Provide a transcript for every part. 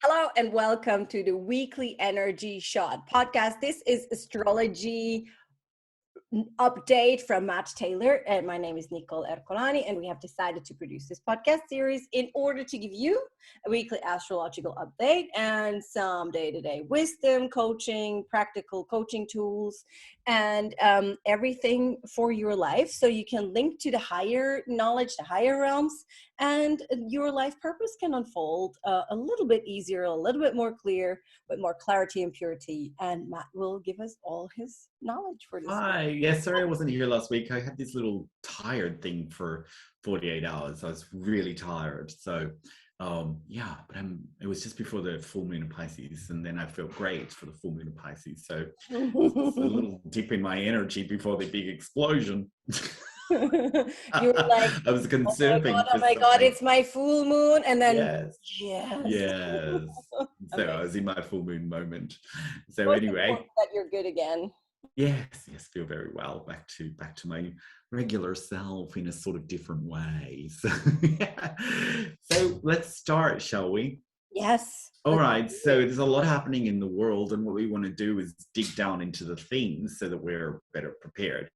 Hello and welcome to the Weekly Energy Shot podcast. This is Astrology update from Matt Taylor, and my name is Nicole Ercolani, and we have decided to produce this podcast series in order to give you a weekly astrological update and some day-to-day wisdom, coaching, practical coaching tools, and everything for your life, so you can link to the higher knowledge, the higher realms, and your life purpose can unfold a little bit easier, a little bit more clear, with more clarity and purity. And Matt will give us all his knowledge for this week. Hi. Yeah, sorry I wasn't here last week. I had this little tired thing for 48 hours. I was really tired. So, yeah, but it was just before the full moon of Pisces, and then I felt great for the full moon of Pisces. So it was just a little dip in my energy before the big explosion. You were like, I was conserving oh my God, it's my full moon. And then, Yes. yes. So I was in my full moon moment. So Most anyway, important that you're good again. yes, feel very well. Back to my regular self in a sort of different way. So, yeah. So let's start, shall we? Yes. All right. So there's a lot happening in the world, and what we want to do is dig down into the themes so that we're better prepared.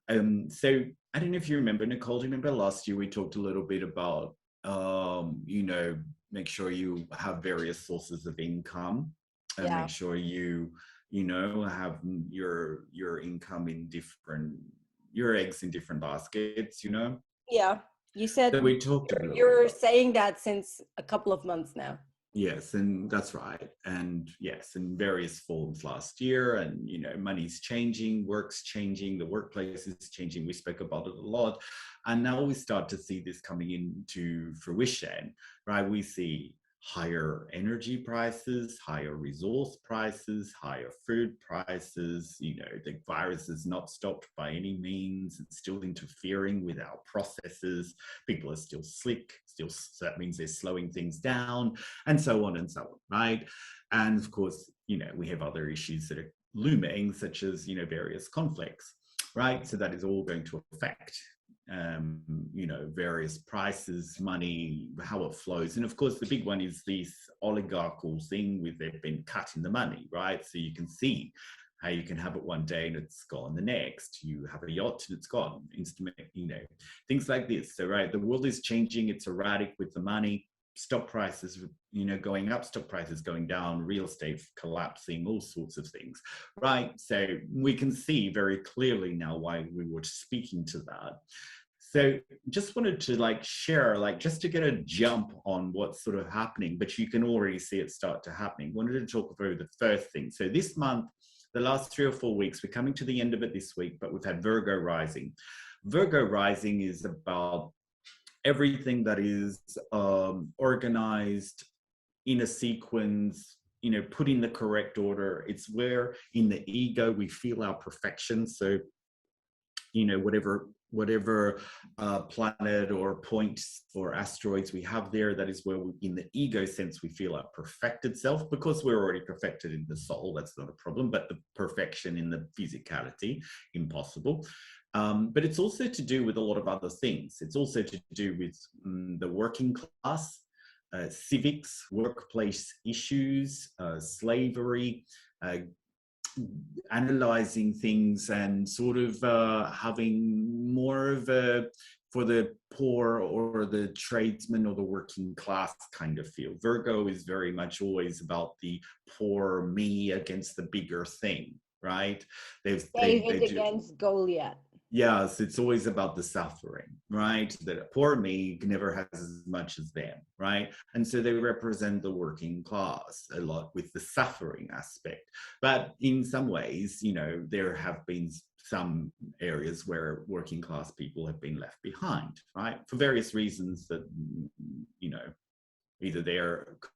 So I don't know if you remember, Nicole. Do you remember last year we talked a little bit about, make sure you have various sources of income, and Yeah. make sure you have your income in different, your eggs in different baskets. Yeah. You said So we talked a little bit you're about. saying that since a couple of months now. Yes, and that's right. And yes, in various forms last year, and money's changing, work's changing, the workplace is changing. We spoke about it a lot. And now we start to see this coming into fruition, right? We see higher energy prices, higher resource prices, higher food prices. The virus is not stopped by any means. It's still interfering with our processes. People are still sick, so that means they're slowing things down, and so on and so on, right? And of course, we have other issues that are looming, such as, various conflicts, right? So that is all going to affect, various prices, money, how it flows. And of course, the big one is this oligarchical thing with they've been cutting the money, right? So you can see how you can have it one day and it's gone the next. You have a yacht and it's gone. Things like this. So, right, the world is changing. It's erratic with the money. Stock prices, going up, stock prices going down, real estate collapsing, all sorts of things, right? So we can see very clearly now why we were speaking to that. So just wanted to share, just to get a jump on what's sort of happening, but you can already see it start to happening. Wanted to talk about the first thing. So this month, the last 3 or 4 weeks, we're coming to the end of it this week, but we've had Virgo rising. Virgo rising is about everything that is organized in a sequence, put in the correct order. It's where in the ego we feel our perfection. So, whatever planet or points or asteroids we have there, that is where in the ego sense we feel our perfected self, because we're already perfected in the soul. That's not a problem, but the perfection in the physicality, impossible. But it's also to do with a lot of other things. It's also to do with the working class, civics, workplace issues, slavery, analyzing things, and sort of having more of a, for the poor or the tradesman or the working class kind of feel. Virgo is very much always about the poor me against the bigger thing, right? David against Goliath. Yes, it's always about the suffering, right? That poor me never has as much as them, right? And so they represent the working class a lot with the suffering aspect. But in some ways, there have been some areas where working class people have been left behind, right? For various reasons that, either they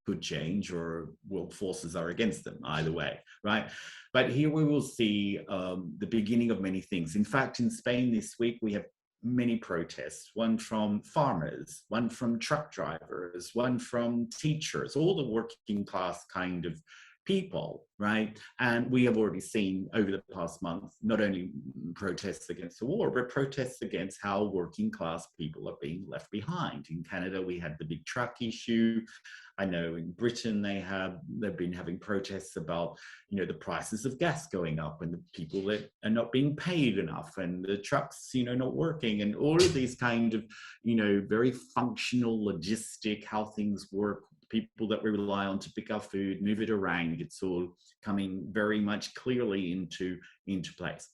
could change or world forces are against them, either way, right? But here we will see the beginning of many things. In fact, in Spain this week, we have many protests, one from farmers, one from truck drivers, one from teachers, all the working class kind of people, right? And we have already seen over the past month, not only protests against the war, but protests against how working class people are being left behind. In Canada, we had the big truck issue. I know in Britain they've been having protests about, you know, the prices of gas going up and the people that are not being paid enough and the trucks, you know, not working, and all of these kind of, you know, very functional, logistic, how things work, people that we rely on to pick our food, move it around. It's all coming very much clearly into place.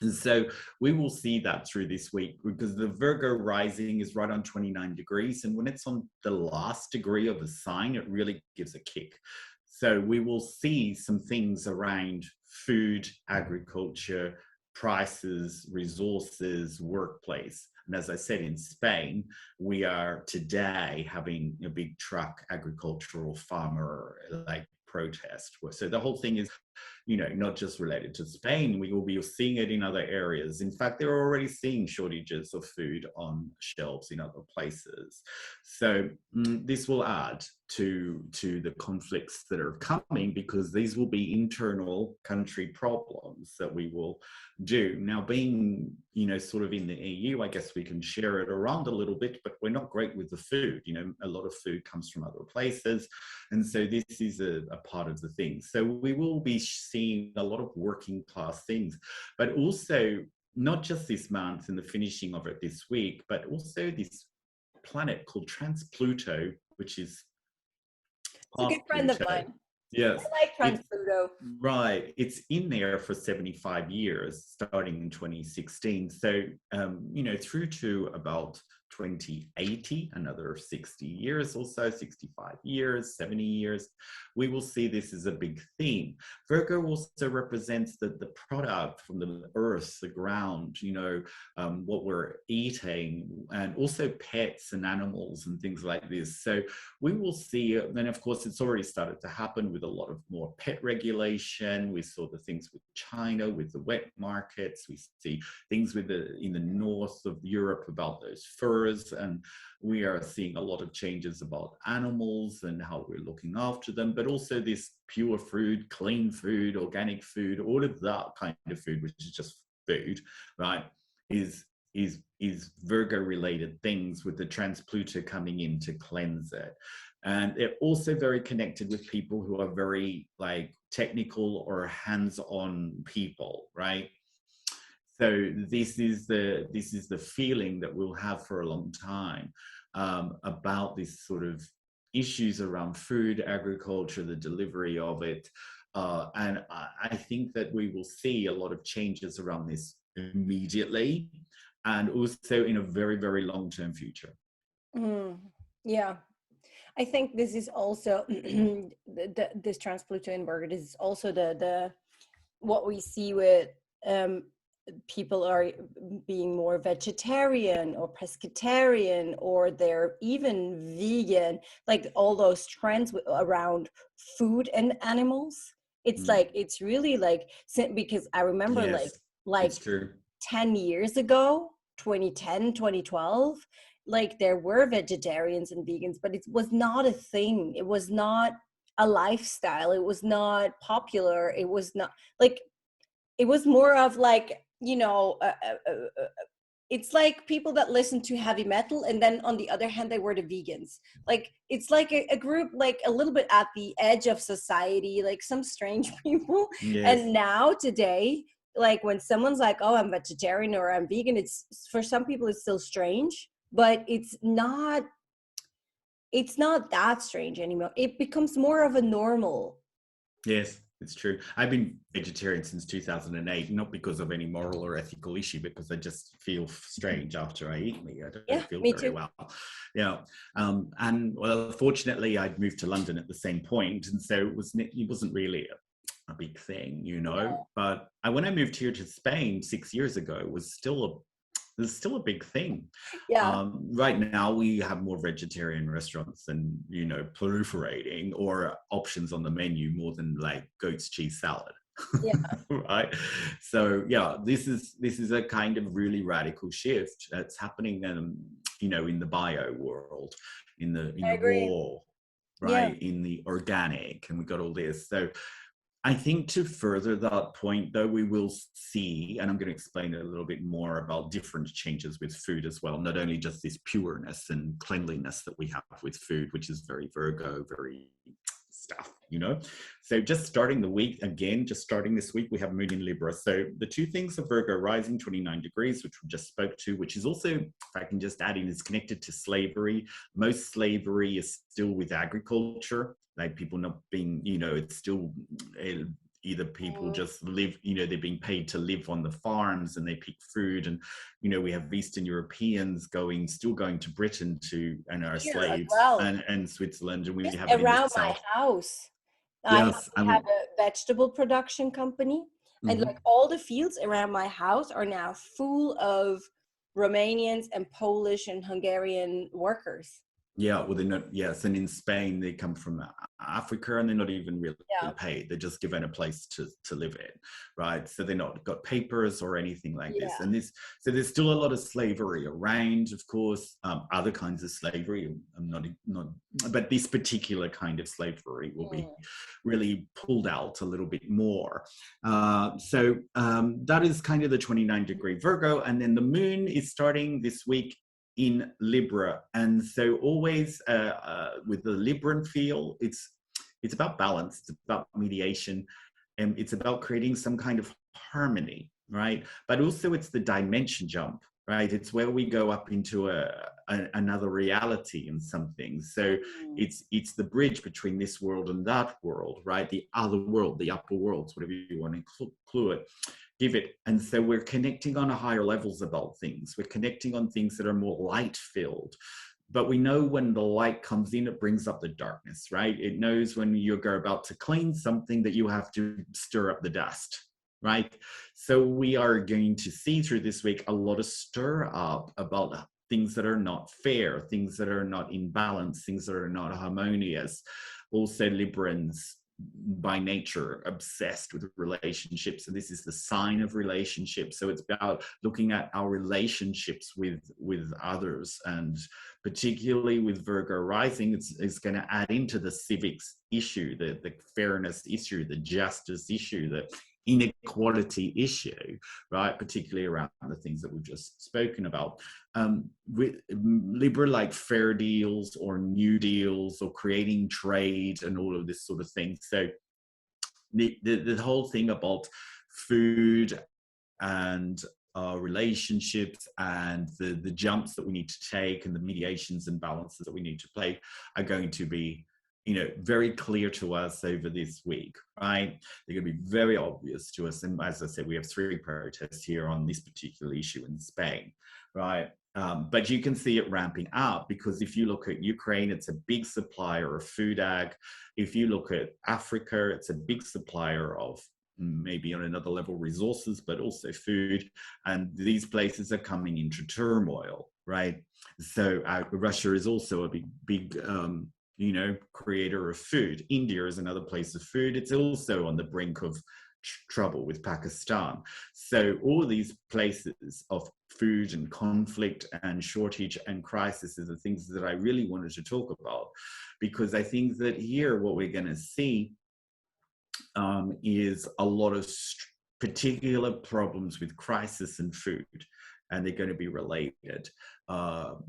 And so we will see that through this week, because the Virgo rising is right on 29 degrees. And when it's on the last degree of a sign, it really gives a kick. So we will see some things around food, agriculture, prices, resources, workplace. And as I said, in Spain, we are today having a big truck agricultural farmer like protest. So the whole thing is, you know, not just related to Spain. We will be seeing it in other areas. In fact, they're already seeing shortages of food on shelves in other places. So this will add to the conflicts that are coming, because these will be internal country problems that we will do. Now, being, you know, sort of in the EU, I guess we can share it around a little bit, but we're not great with the food. You know, a lot of food comes from other places. And so this is a part of the thing. So we will be seeing a lot of working class things, but also not just this month and the finishing of it this week, but also this planet called Trans-Pluto, which is It's a good friend of mine. Yes. I like Trans-Pluto. Right. It's in there for 75 years, starting in 2016. So, you know, through to about 2080, another 60 years or so, 65 years, 70 years, we will see this as a big theme. Virgo also represents the product from the earth, the ground, you know, what we're eating, and also pets and animals and things like this. So we will see, then of course, it's already started to happen with a lot of more pet regulation. We saw the things with China, with the wet markets. We see things with in the north of Europe about those furs, and we are seeing a lot of changes about animals and how we're looking after them, but also this pure food, clean food, organic food, all of that kind of food, which is just food, right, is Virgo related things, with the Trans-Pluto coming in to cleanse it. And they're also very connected with people who are very like technical or hands-on people, right? So this is the feeling that we'll have for a long time about this sort of issues around food, agriculture, the delivery of it. And I think that we will see a lot of changes around this immediately, and also in a very, very long-term future. Yeah. I think this is also this Trans-Pluto in Virgo. This is also the what we see with people are being more vegetarian or pescatarian, or they're even vegan. Like all those trends around food and animals. It's like, it's really like, because I remember like it's true. 10 years ago, 2010, 2012, like there were vegetarians and vegans, but it was not a thing. It was not a lifestyle. It was not popular. It was not like, it was more of like, you know, it's like people that listen to heavy metal, and then on the other hand, they were the vegans. Like, it's like a group, like a little bit at the edge of society, like some strange people. Yes. And now today, like when someone's like, oh, I'm vegetarian or I'm vegan, it's, for some people it's still strange, but it's not that strange anymore. It becomes more of a normal. Yes, it's true. I've been vegetarian since 2008, not because of any moral or ethical issue, because I just feel strange after I eat meat. I don't feel very well. Yeah. And well, fortunately, I'd moved to London at the same point, and so it wasn't really a big thing, you know. Yeah. But when I moved here to Spain 6 years ago, it was still a big thing. Yeah. Right now we have more vegetarian restaurants and, you know, proliferating, or options on the menu more than like goat's cheese salad. Yeah. Right. So yeah, this is a kind of really radical shift that's happening, you know, in the bio world, in the raw. Yeah. right? In the organic, and we got all this. So I think to further that point, though, we will see, and I'm going to explain a little bit more about different changes with food as well, not only just this pureness and cleanliness that we have with food, which is very Virgo, very stuff, you know. So just starting the week, again, just starting this week, we have Moon in Libra. So the two things of Virgo rising 29 degrees, which we just spoke to, which is also, if I can just add in, is connected to slavery. Most slavery is still with agriculture, like people not being, you know, it's still either people just live, you know, they're being paid to live on the farms and they pick food. And, you know, we have Eastern Europeans still going to Britain and are Here as slaves, well. and Switzerland, and we Just have it in the around my south. house, Yes, I have a vegetable production company, and mhm. like all the fields around my house are now full of Romanians and Polish and Hungarian workers. Yeah, well, they're not. Yes, and in Spain, they come from Africa, and they're not even really Yeah. paid. They're just given a place to live in, right? So they're not got papers or anything like this. Yeah. And so there's still a lot of slavery around, of course. Other kinds of slavery, I'm not, but this particular kind of slavery will be really pulled out a little bit more. So that is kind of the 29-degree Virgo, and then the Moon is starting this week in Libra. And so always with the Libran feel, it's about balance, it's about mediation, and it's about creating some kind of harmony, right? But also it's the dimension jump, right? It's where we go up into another reality in some things. So it's the bridge between this world and that world, right? The other world, the upper worlds, whatever you want to give it. And so we're connecting on a higher levels about things. We're connecting on things that are more light filled. But we know when the light comes in, it brings up the darkness, right? It knows when you're about to clean something that you have to stir up the dust, right? So we are going to see through this week a lot of stir up about things that are not fair, things that are not in balance, things that are not harmonious. Also, Librans by nature obsessed with relationships, and this is the sign of relationships. So it's about looking at our relationships with others, and particularly with Virgo rising, it's going to add into the civics issue, the fairness issue, the justice issue, the inequality issue, right? Particularly around the things that we've just spoken about. With Libra, like fair deals or new deals or creating trade and all of this sort of thing. So the whole thing about food and relationships and the jumps that we need to take and the mediations and balances that we need to play are going to be, you know, very clear to us over this week, right? They're going to be very obvious to us. And as I said, we have 3 protests here on this particular issue in Spain, right? But you can see it ramping up, because if you look at Ukraine, it's a big supplier of food ag. If you look at Africa, it's a big supplier of maybe on another level resources, but also food. And these places are coming into turmoil, right? So Russia is also a big you know, creator of food. India is another place of food. It's also on the brink of trouble with Pakistan. So all of these places of food and conflict and shortage and crisis are the things that I really wanted to talk about, because I think that here what we're going to see is a lot of particular problems with crisis and food, and they're going to be related.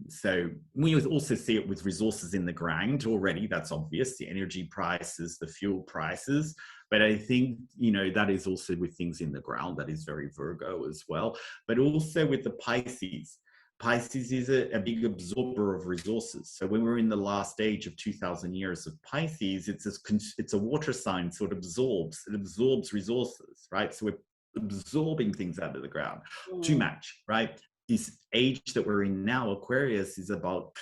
So we also see it with resources in the ground already. That's obvious, the energy prices, the fuel prices. But I think, you know, that is also with things in the ground. That is very Virgo as well. But also with the Pisces. Pisces is a big absorber of resources. So when we're in the last stage of 2,000 years of Pisces, it's a water sign, so it absorbs resources, right? So we're absorbing things out of the ground too much, right? This age that we're in now, Aquarius, is about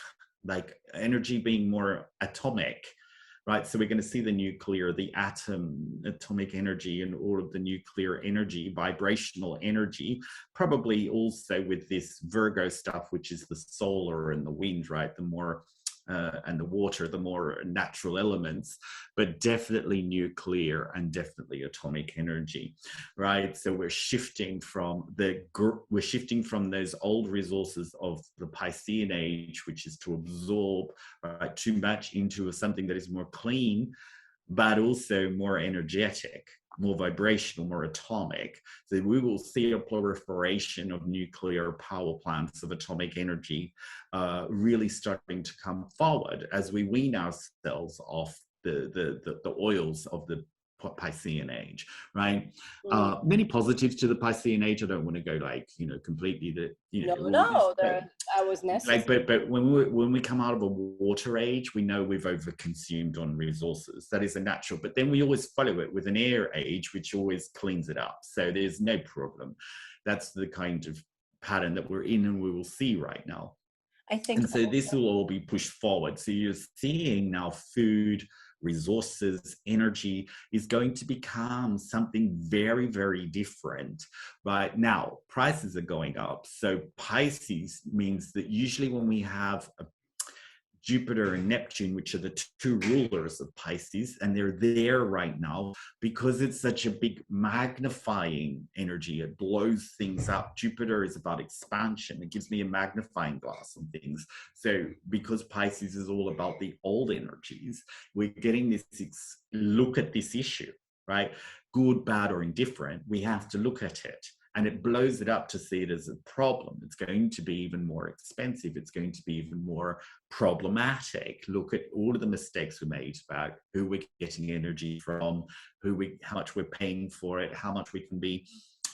like energy being more atomic, right? So we're going to see the nuclear, the atomic energy, and all of the nuclear energy, vibrational energy, probably also with this Virgo stuff, which is the solar and the wind, right? The more and the water, the more natural elements, but definitely nuclear and definitely atomic energy, right? So we're shifting from those old resources of the Piscean age, which is to absorb too much, into something that is more clean, but also more energetic, more vibrational, more atomic. So we will see a proliferation of nuclear power plants of atomic energy really starting to come forward as we wean ourselves off the oils of the Piscean age, right? Many positives to the Piscean age. I don't want to go completely I was necessary. but when we come out of a water age, we know we've overconsumed on resources. That is a natural. But then we always follow it with an air age, which always cleans it up. So there's no problem. That's the kind of pattern that we're in, and we will see right now. I think, and so this will all be pushed forward. So you're seeing now food, resources, energy is going to become something very, very different. Right now, prices are going up. So Pisces means that usually when we have Jupiter and Neptune, which are the two rulers of Pisces, and they're there right now because it's such a big magnifying energy. It blows things up. Jupiter is about expansion. It gives me a magnifying glass on things. So because Pisces is all about the old energies, we're getting this look at this issue, right? Good, bad, or indifferent. We have to look at it. And it blows it up to see it as a problem. It's going to be even more expensive. It's going to be even more problematic. Look at all of the mistakes we made about who we're getting energy from, how much we're paying for it, how much we can be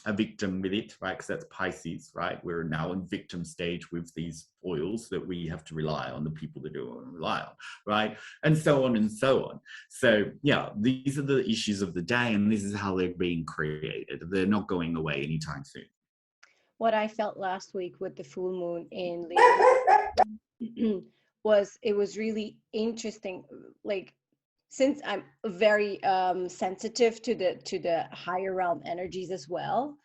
a victim with it, right? Because that's Pisces, right? We're now in victim stage with these oils that we have to rely on, the people that do want to rely on, right? And so on and so on. So yeah, these are the issues of the day, and this is how they're being created. They're not going away anytime soon. What I felt last week with the full moon in Libra was really interesting. Like, since I'm very sensitive to the higher realm energies as well,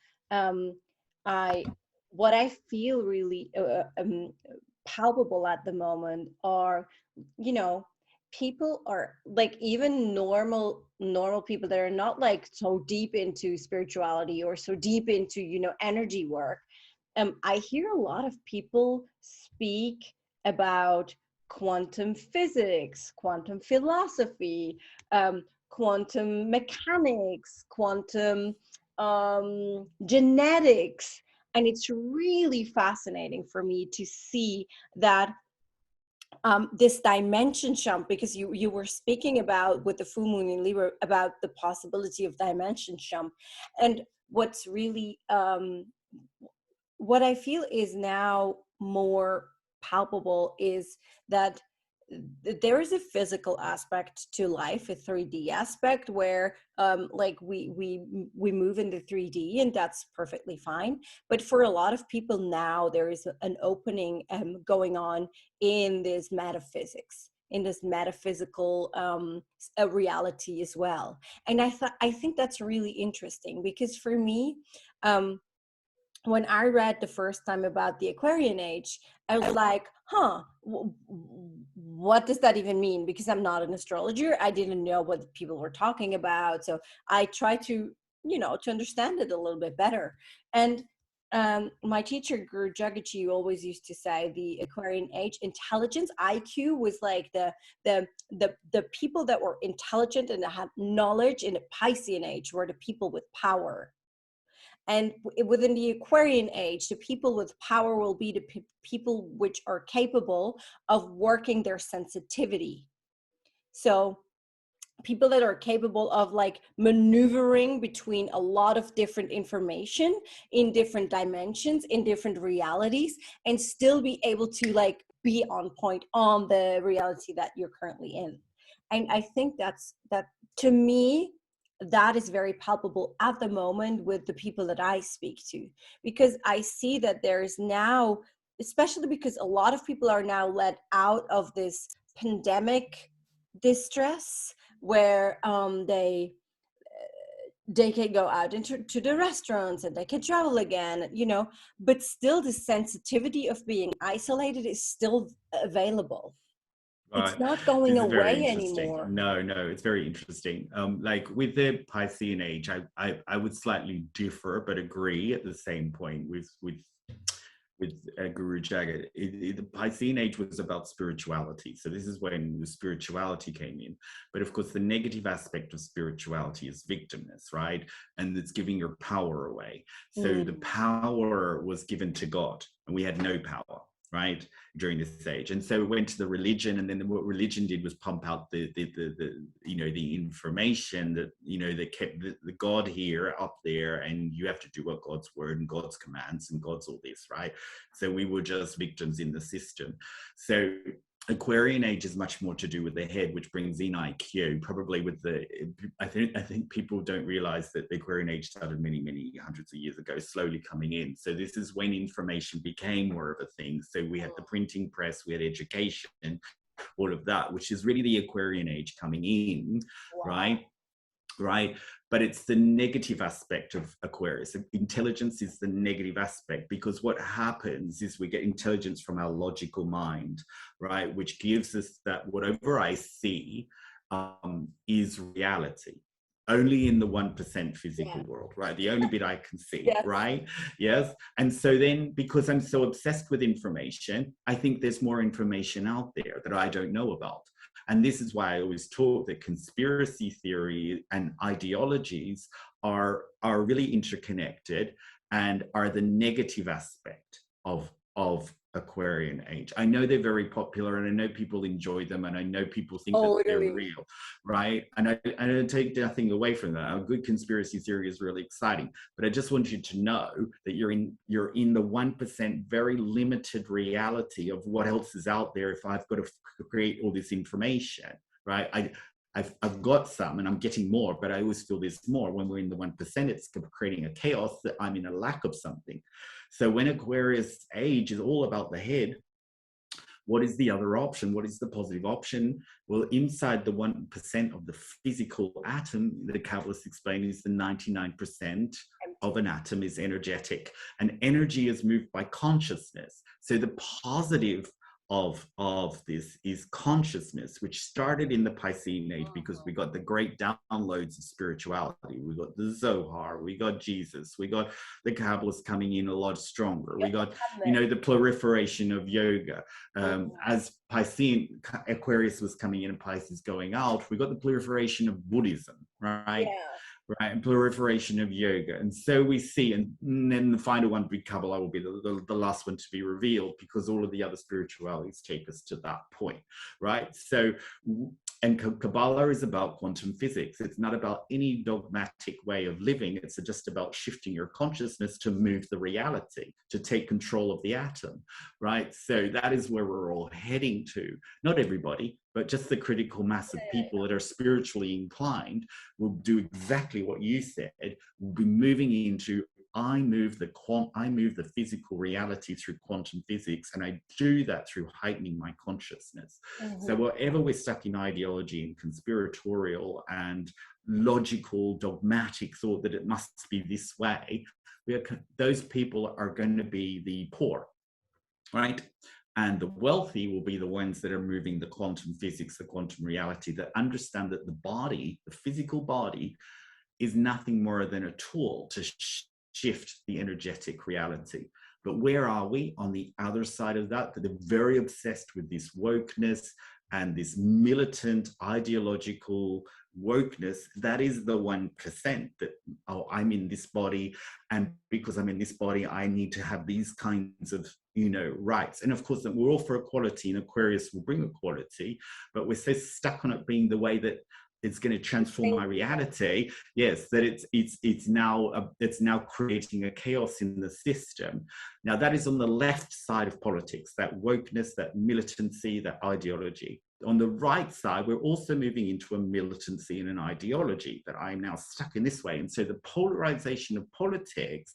what I feel really palpable at the moment are, people are like, even normal people that are not like so deep into spirituality or so deep into energy work. I hear a lot of people speak about quantum physics, quantum philosophy, quantum mechanics, quantum genetics. And it's really fascinating for me to see that this dimension jump, because you were speaking about, with the full moon in Libra, about the possibility of dimension jump. And what's really what I feel is now more palpable is that there is a physical aspect to life, a 3D aspect, where like we move into 3D, and that's perfectly fine. But for a lot of people now, there is an opening going on in this metaphysics, in this metaphysical reality as well. And I think that's really interesting, because for me, when I read the first time about the Aquarian age, I was like, what does that even mean? Because I'm not an astrologer. I didn't know what people were talking about. So I tried to, to understand it a little bit better. And my teacher, Guru Jagachi, always used to say the Aquarian age intelligence, IQ, was like the people that were intelligent and had knowledge in the Piscean age were the people with power. And within the Aquarian age, the people with power will be the people which are capable of working their sensitivity. So people that are capable of like maneuvering between a lot of different information in different dimensions, in different realities, and still be able to like be on point on the reality that you're currently in. And I think that to me, that is very palpable at the moment with the people that I speak to, because I see that there is now, especially because a lot of people are now let out of this pandemic distress, where they can go out into the restaurants and they can travel again, but still the sensitivity of being isolated is still available. It's Right. not going This is very away interesting. anymore. No, no, it's very interesting. Like with the Piscean age, I would slightly differ, but agree at the same point with Guru Jagat. The Piscean age was about spirituality. So this is when the spirituality came in. But of course, the negative aspect of spirituality is victimness, right? And it's giving your power away. So the power was given to God, and we had no power, right, during this age. And so it went to the religion, and then what religion did was pump out the the information that that kept the God here up there, and you have to do what God's word and God's commands and God's all this, right? So we were just victims in the system. So Aquarian age is much more to do with the head, which brings in IQ. Probably with the, I think people don't realize that the Aquarian age started many hundreds of years ago, slowly coming in. So this is when information became more of a thing. So we had the printing press, we had education, all of that, which is really the Aquarian age coming in, right? Right. But it's the negative aspect of Aquarius. Intelligence is the negative aspect, because what happens is we get intelligence from our logical mind, right? Which gives us that whatever I see is reality. Only in the 1% physical world, right? The only bit I can see, right? Yes. And so then, because I'm so obsessed with information, I think there's more information out there that I don't know about. And this is why I always talk that conspiracy theory and ideologies are really interconnected and are the negative aspect of Aquarian age. I know they're very popular, and I know people enjoy them, and I know people think that they're real, right? And I don't take nothing away from that. A good conspiracy theory is really exciting, but I just want you to know that you're in the 1% very limited reality of what else is out there. If I've got to create all this information, right? I've got some and I'm getting more, but I always feel there's more. When we're in the 1%, it's creating a chaos that I'm in a lack of something. So when Aquarius age is all about the head, what is the other option? What is the positive option? Well, inside the 1% of the physical atom, the Kabbalists explain, is the 99% of an atom is energetic, and energy is moved by consciousness. So the positive of this is consciousness, which started in the Piscean age, because we got the great downloads of spirituality. We got the Zohar, we got Jesus, we got the Kabbalists coming in a lot stronger. We got, the proliferation of yoga. As Piscean, Aquarius was coming in and Pisces going out, we got the proliferation of Buddhism, right? Right, and proliferation of yoga. And so we see, and then the final one, big Kabbalah, will be the last one to be revealed, because all of the other spiritualities take us to that point, right? So, and Kabbalah is about quantum physics. It's not about any dogmatic way of living. It's just about shifting your consciousness to move the reality, to take control of the atom, right? So that is where we're all heading to. Not everybody, but just the critical mass of people that are spiritually inclined will do exactly what you said. Will be moving into, I move the physical reality through quantum physics, and I do that through heightening my consciousness. So wherever we're stuck in ideology and conspiratorial and logical, dogmatic thought that it must be this way, those people are going to be the poor, right? And the wealthy will be the ones that are moving the quantum physics, the quantum reality, that understand that the body, the physical body, is nothing more than a tool to shift the energetic reality. But where are we on the other side of that? That they're very obsessed with this wokeness and this militant ideological wokeness. That is the 1% that, oh, I'm in this body, and because I'm in this body, I need to have these kinds of rights. And of course, we're all for equality, and Aquarius will bring equality, but we're so stuck on it being the way that it's going to transform my reality. Yes, that it's now creating a chaos in the system. Now that is on the left side of politics, that wokeness, that militancy, that ideology. On the right side, we're also moving into a militancy and an ideology that I'm now stuck in this way. And so the polarization of politics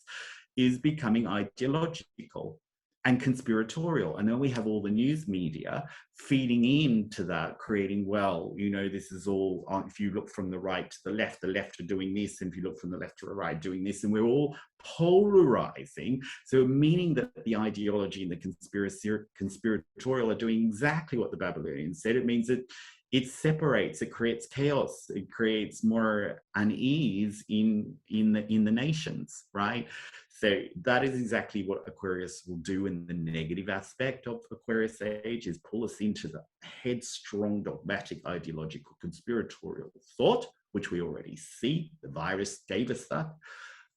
is becoming ideological. and conspiratorial. And then we have all the news media feeding into that, creating, well, you know, this is all, if you look from the right to the left are doing this, and if you look from the left to the right, doing this, and we're all polarizing. So meaning that the ideology and the conspiratorial are doing exactly what the Babylonians said. It means that it separates, it creates chaos, it creates more unease in the nations, right? So that is exactly what Aquarius will do. In the negative aspect of Aquarius age is pull us into the headstrong, dogmatic, ideological, conspiratorial thought, which we already see. The virus gave us that.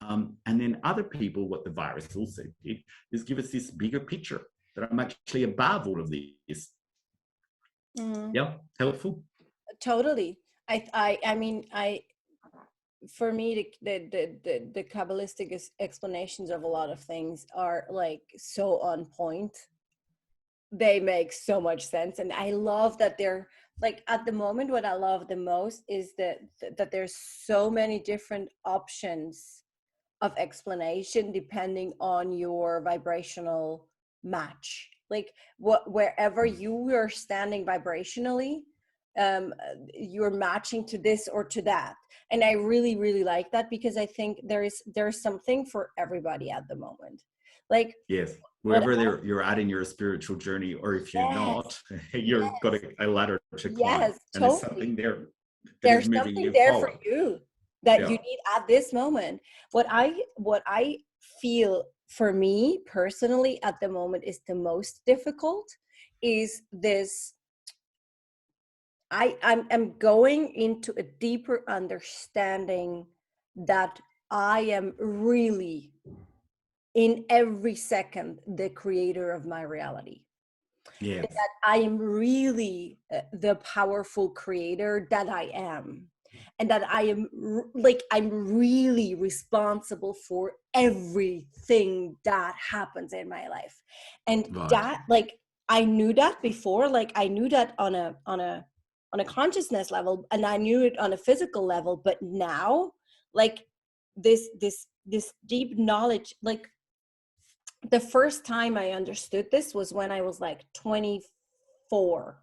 And then other people, what the virus also did is give us this bigger picture that I'm actually above all of this. Yeah, helpful. Totally. I mean, for me, the Kabbalistic explanations of a lot of things are like so on point. They make so much sense, and I love that they're like, at the moment, what I love the most is that there's so many different options of explanation depending on your vibrational match. Like wherever you are standing vibrationally, you're matching to this or to that. And I really, really like that, because I think there's something for everybody at the moment. Like, yes, wherever you're at in your spiritual journey, or if you're not, you've got a ladder to climb. Yes, and totally. there's something there There's something there for you that you need at this moment. What I feel for me personally at the moment is the most difficult is this. I'm going into a deeper understanding that I am really, in every second, the creator of my reality. Yes. And that I am really the powerful creator that I am. And that I am I'm really responsible for everything that happens in my life. And that, like, I knew that before, like I knew that on a consciousness level, and I knew it on a physical level, but now, like, this deep knowledge, like, the first time I understood this was when I was like 24,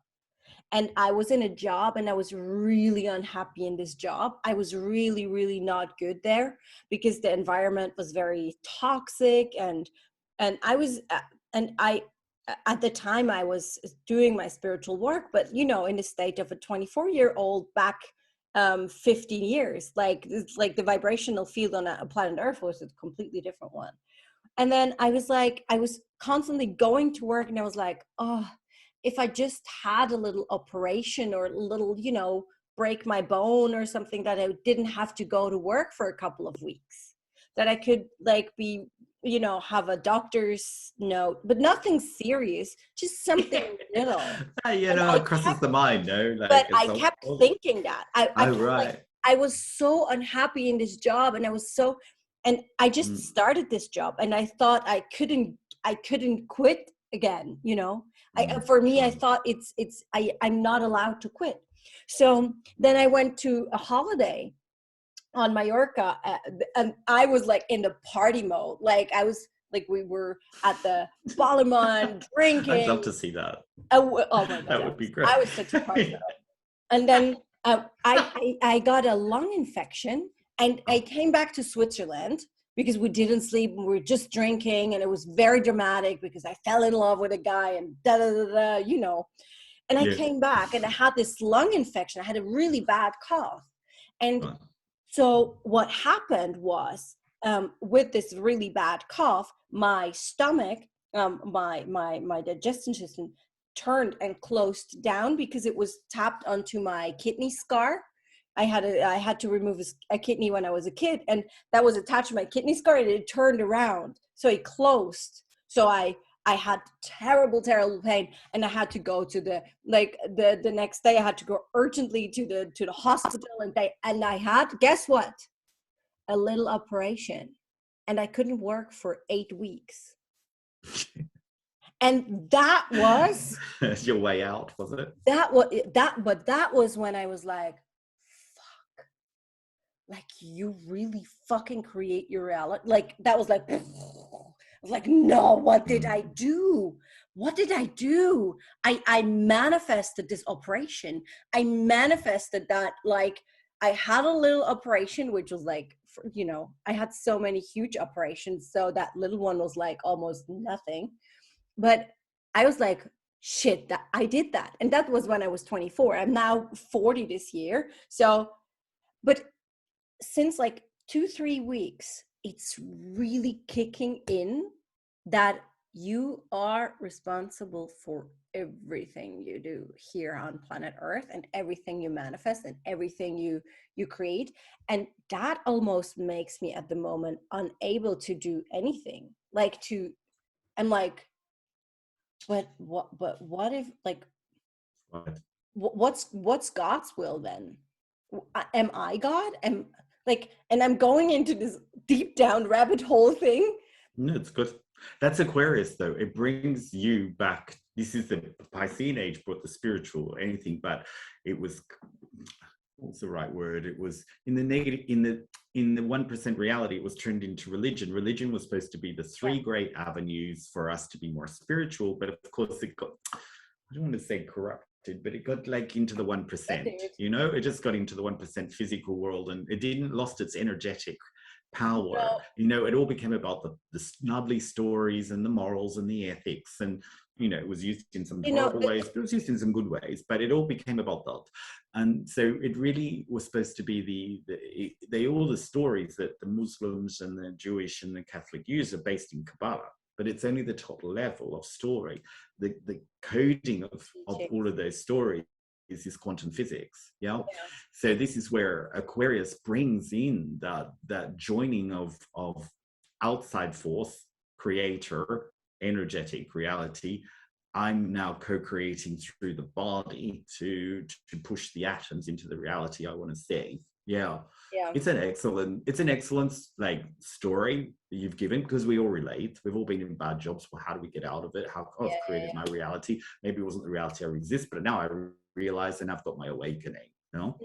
and I was in a job and I was really unhappy in this job. I was really, really not good there because the environment was very toxic, and I was at the time I was doing my spiritual work, but you know, in the state of a 24-year-old back 15 years, like the vibrational field on a planet Earth was a completely different one. And then I was constantly going to work, and I was like, oh, if I just had a little operation or a little, you know, break my bone or something, that I didn't have to go to work for a couple of weeks, that I could like be, you know, have a doctor's note, but nothing serious, just something little. You know, it crosses the mind, no? Like, But I kept thinking that. I was so unhappy in this job, and I just started this job, and I thought I couldn't quit again, you know. For me, I thought I'm not allowed to quit. So then I went to a holiday on Mallorca, and I was like in the party mode. Like I was like, we were at the Ballermann drinking. I'd love to see that. Oh my God, that would be great. I was such a party girl. And then I got a lung infection, and I came back to Switzerland because we didn't sleep. We were just drinking, and it was very dramatic because I fell in love with a guy and you know. And I came back, and I had this lung infection. I had a really bad cough. And so what happened was, with this really bad cough, my stomach, my digestion system turned and closed down because it was tapped onto my kidney scar. I had to remove a kidney when I was a kid, and that was attached to my kidney scar, and it turned around, so it closed. So I had terrible pain, and I had to go to the next day. I had to go urgently to the hospital, and I had, guess what, a little operation, and I couldn't work for 8 weeks. And that was your way out, was it? But that was when I was like, fuck, like, you really fucking create your reality. Like, that was like, was like, no, what did I do? What did I do? I manifested this operation. I manifested that, like, I had a little operation, which was like, you know, I had so many huge operations. So that little one was like almost nothing. But I was like, shit, that I did that. And that was when I was 24. I'm now 40 this year. So, but since like 2-3 weeks, it's really kicking in that you are responsible for everything you do here on planet Earth, and everything you manifest, and everything you create. And that almost makes me at the moment unable to do anything. Like, to, I'm like, but what if, like, Right. what's God's will then? Am I God? Am, like, and I'm going into this deep down rabbit hole thing. No, it's good. That's Aquarius, though. It brings you back. This is the Piscean age, brought the spiritual, anything, but it was, what's the right word? It was in the negative, in the 1% reality, it was turned into religion. Religion was supposed to be the three great avenues for us to be more spiritual, but of course it got, I don't want to say corrupted, but it got like into the 1%, you know, it just got into the 1% physical world, and it didn't lost its energetic power. No. You know, it all became about the snubbly stories and the morals and the ethics, and you know, it was used in some horrible ways, but it was used in some good ways, but it all became about that. And so it really was supposed to be all the stories that the Muslims and the Jewish and the Catholic use are based in Kabbalah, but it's only the top level of story. The coding of all of those stories is this quantum physics. Yeah. So this is where Aquarius brings in that joining of outside force, creator, energetic reality. I'm now co-creating through the body to push the atoms into the reality I want to see. Yeah. It's an excellent like story that you've given, because we all relate. We've all been in bad jobs. Well, how do we get out of it? How I've created my reality. Maybe it wasn't the reality I exist, but now I realize, and I've got my awakening. You know?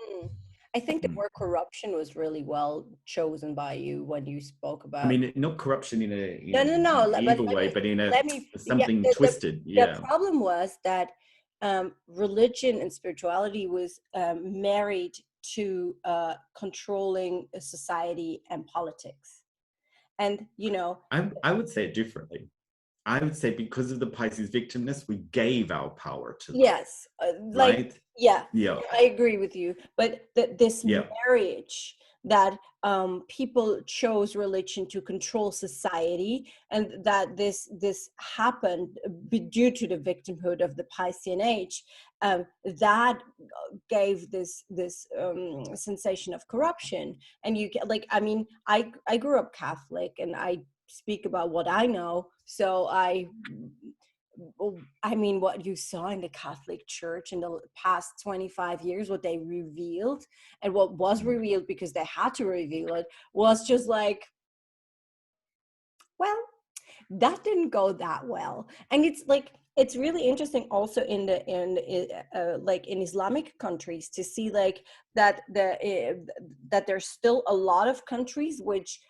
I think the word corruption was really well chosen by you when you spoke about. I mean, not corruption in a evil way, but in a something twisted. The problem was that religion and spirituality was married to controlling a society and politics. And, you know, I would say it differently. I would say because of the Pisces victimness, we gave our power to them. Yes. Like, right? I agree with you. But this marriage that people chose religion to control society, and that this happened due to the victimhood of the Piscean age, that gave this sensation of corruption. And you get, like, I mean, I grew up Catholic, and I speak about what I know. So I mean, what you saw in the Catholic Church in the past 25 years, what they revealed, and what was revealed because they had to reveal it, was just like, well, that didn't go that well. And it's like, it's really interesting also in Islamic countries to see like that that there's still a lot of countries which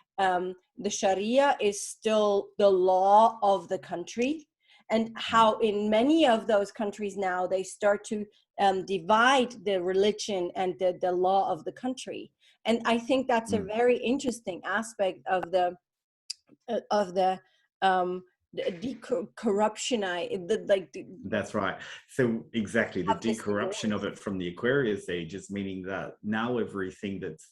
the Sharia is still the law of the country, and how in many of those countries now they start to divide the religion and the law of the country. And I think that's a very interesting aspect of the corruption. That's right. So exactly, the decorruption of it from the Aquarius age is meaning that now everything that's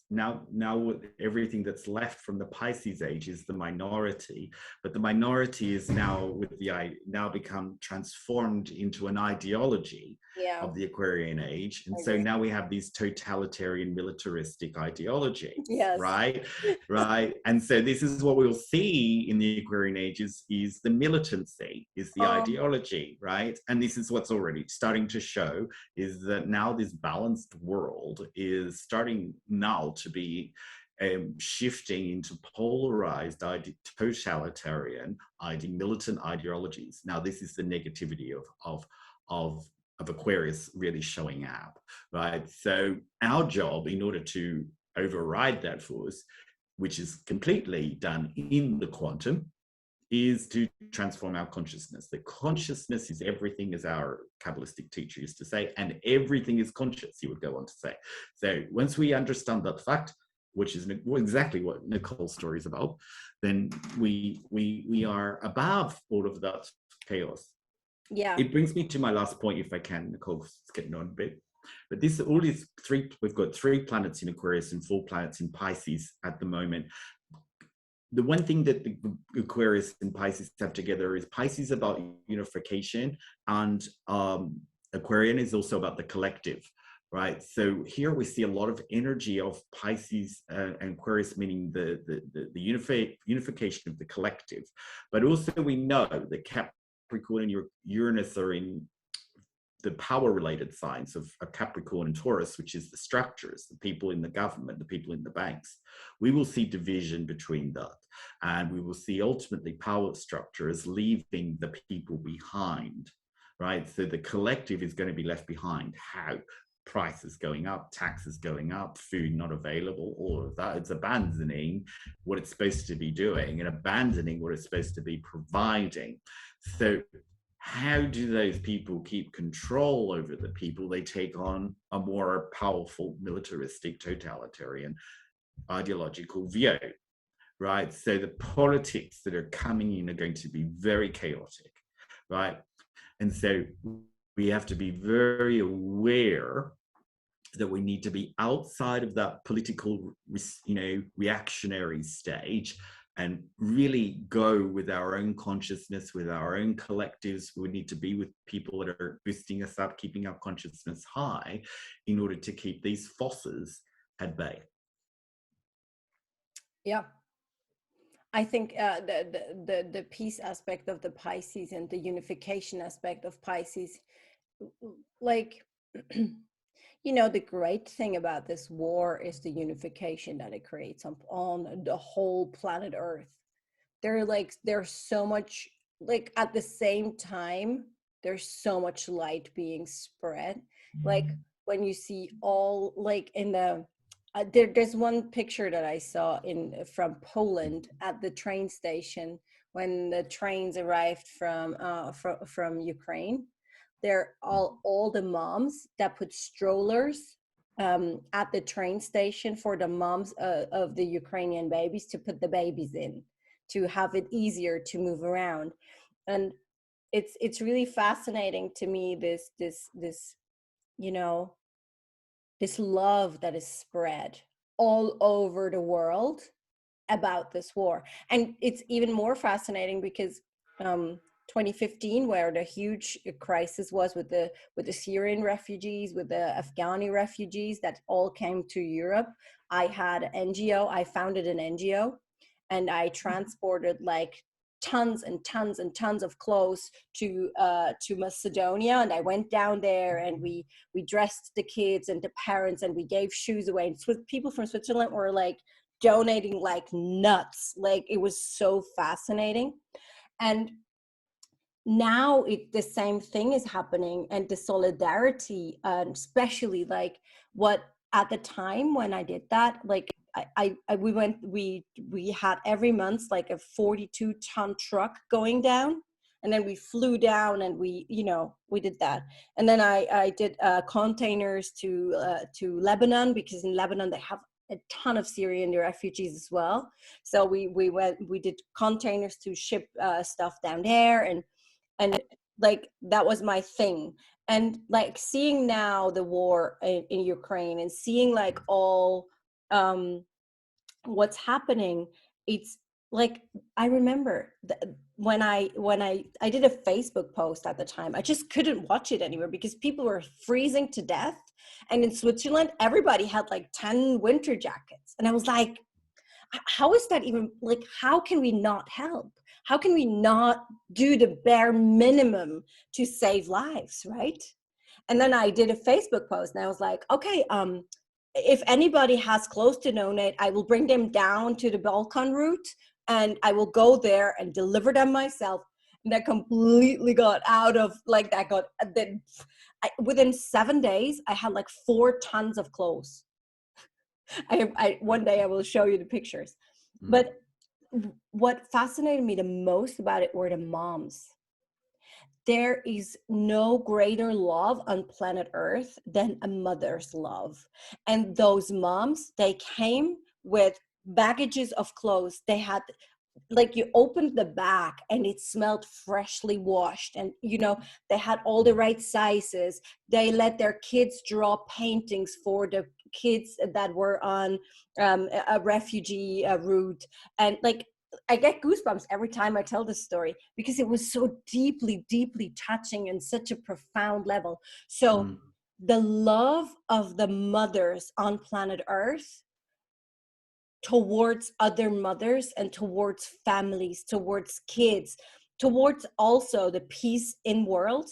everything that's left from the Pisces age is the minority, but the minority is now now become transformed into an ideology of the Aquarian age, and so now we have these totalitarian militaristic ideologies. Right. And so this is what we'll see in the Aquarian age is the militancy, is the ideology, right? And this is what's already starting to show, is that now this balanced world is starting now to be shifting into polarized totalitarian militant ideologies. Now this is the negativity of Aquarius really showing up, right? So our job, in order to override that force, which is completely done in the quantum, is to transform our consciousness. The consciousness is everything, as our Kabbalistic teacher used to say, and everything is conscious, he would go on to say. So once we understand that fact, which is exactly what Nicole's story is about, then we are above all of that chaos. Yeah. It brings me to my last point, if I can. Nicole's getting on a bit. But this, all these three, we've got 3 planets in Aquarius and 4 planets in Pisces at the moment. The one thing that the Aquarius and Pisces have together is Pisces about unification, and Aquarian is also about the collective, right? So here we see a lot of energy of Pisces and Aquarius, meaning the unification of the collective. But also we know that Capricorn and Uranus are in the power-related signs of Capricorn and Taurus, which is the structures, the people in the government, the people in the banks. We will see division between that, and we will see ultimately power structures leaving the people behind, right? So the collective is going to be left behind. How? Prices going up, taxes going up, food not available, all of that. It's abandoning what it's supposed to be doing and abandoning what it's supposed to be providing. So how do those people keep control over the people? They take on a more powerful, militaristic, totalitarian, ideological view, right? So the politics that are coming in are going to be very chaotic, right? And so we have to be very aware that we need to be outside of that political, reactionary stage, and really go with our own consciousness, with our own collectives. We need to be with people that are boosting us up, keeping our consciousness high, in order to keep these forces at bay. Yeah. I think the peace aspect of the Pisces and the unification aspect of Pisces, like, the great thing about this war is the unification that it creates on the whole planet Earth. There's so much, like, at the same time, there's so much light being spread. Like when you see all, like, in the there's one picture that I saw from Poland at the train station when the trains arrived from Ukraine. They're all the moms that put strollers at the train station for the moms of the Ukrainian babies to put the babies in, to have it easier to move around. And it's really fascinating to me, this this love that is spread all over the world about this war. And it's even more fascinating because 2015, where the huge crisis was with the Syrian refugees, with the Afghani refugees that all came to Europe, I had an NGO. I founded an NGO, and I transported like tons and tons and tons of clothes to Macedonia. And I went down there, and we dressed the kids and the parents, and we gave shoes away. And people from Switzerland were like donating like nuts. Like, it was so fascinating. And now the same thing is happening, and the solidarity, especially like what at the time when I did that, like we had every month like a 42-ton truck going down, and then we flew down and we did that. And then I did containers to Lebanon, because in Lebanon they have a ton of Syrian refugees as well. So we did containers to ship stuff down there, and like that was my thing. And like seeing now the war in Ukraine, and seeing like all what's happening, it's like, I remember when I did a Facebook post at the time, I just couldn't watch it anymore because people were freezing to death. And in Switzerland, everybody had like 10 winter jackets. And I was like, how is that even, like, how can we not help? How can we not do the bare minimum to save lives, right? And then I did a Facebook post, and I was like, okay, if anybody has clothes to donate, I will bring them down to the Balkan route, and I will go there and deliver them myself. And that completely got out of, like, within 7 days, I had like 4 tons of clothes. One day I will show you the pictures. But what fascinated me the most about it were the moms. There is no greater love on planet Earth than a mother's love. And those moms, they came with baggages of clothes. They had, like, you opened the back and it smelled freshly washed, and they had all the right sizes. They let their kids draw paintings for the kids that were on a refugee route. And like, I get goosebumps every time I tell this story because it was so deeply, deeply touching and such a profound level. So the love of the mothers on planet Earth towards other mothers and towards families, towards kids, towards also the peace in world.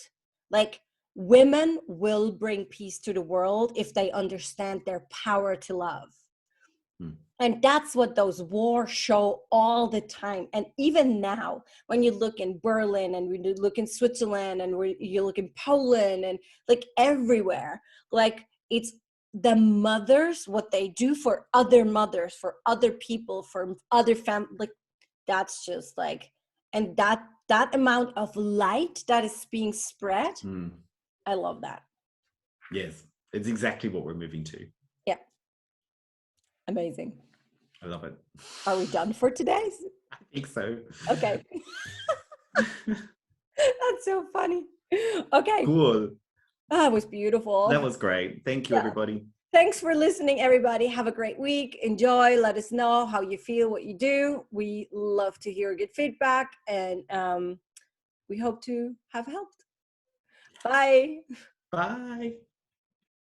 Like, women will bring peace to the world if they understand their power to love. And that's what those wars show all the time. And even now, when you look in Berlin and when you look in Switzerland and when you look in Poland and like everywhere, like, it's the mothers, what they do for other mothers, for other people, for other families, like, that's just like, and that amount of light that is being spread, I love that. Yes, it's exactly what we're moving to. Yeah. Amazing. I love it. Are we done for today? I think so. Okay. That's so funny. Okay. Cool. That was beautiful. That was great. Thank you, everybody. Thanks for listening, everybody. Have a great week. Enjoy. Let us know how you feel, what you do. We love to hear good feedback, and we hope to have helped. Bye. Bye.